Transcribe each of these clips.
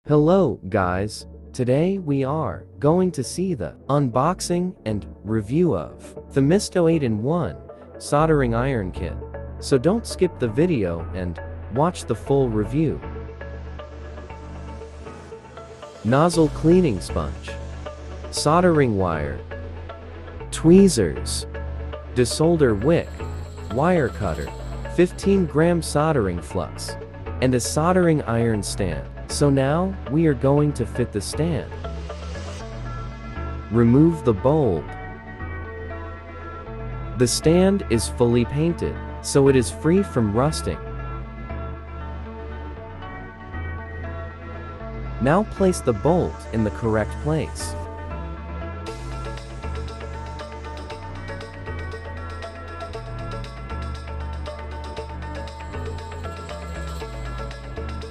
Hello, guys. Today we are going to see the unboxing and review of the Misto 8-in-1 soldering iron kit. So don't skip the video and watch the full review. Nozzle cleaning sponge, soldering wire, tweezers, desolder wick, wire cutter, 15-gram soldering flux, and a soldering iron stand. So now, we are going to fit the stand. Remove the bulb. The stand is fully painted, so it is free from rusting. Now place the bolt in the correct place.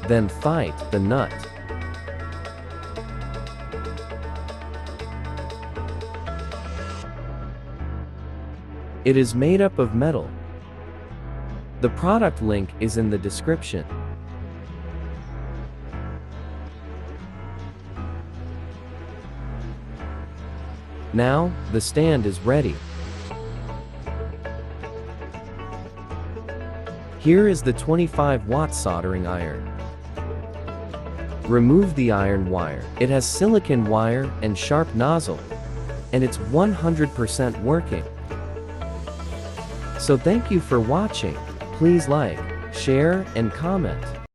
Then fight the nut. It is made up of metal. The product link is in the description. Now, the stand is ready. Here is the 25-watt soldering iron. Remove the iron wire. It has silicon wire and sharp nozzle, and it's 100% working. So thank you for watching. Please like, share, and comment.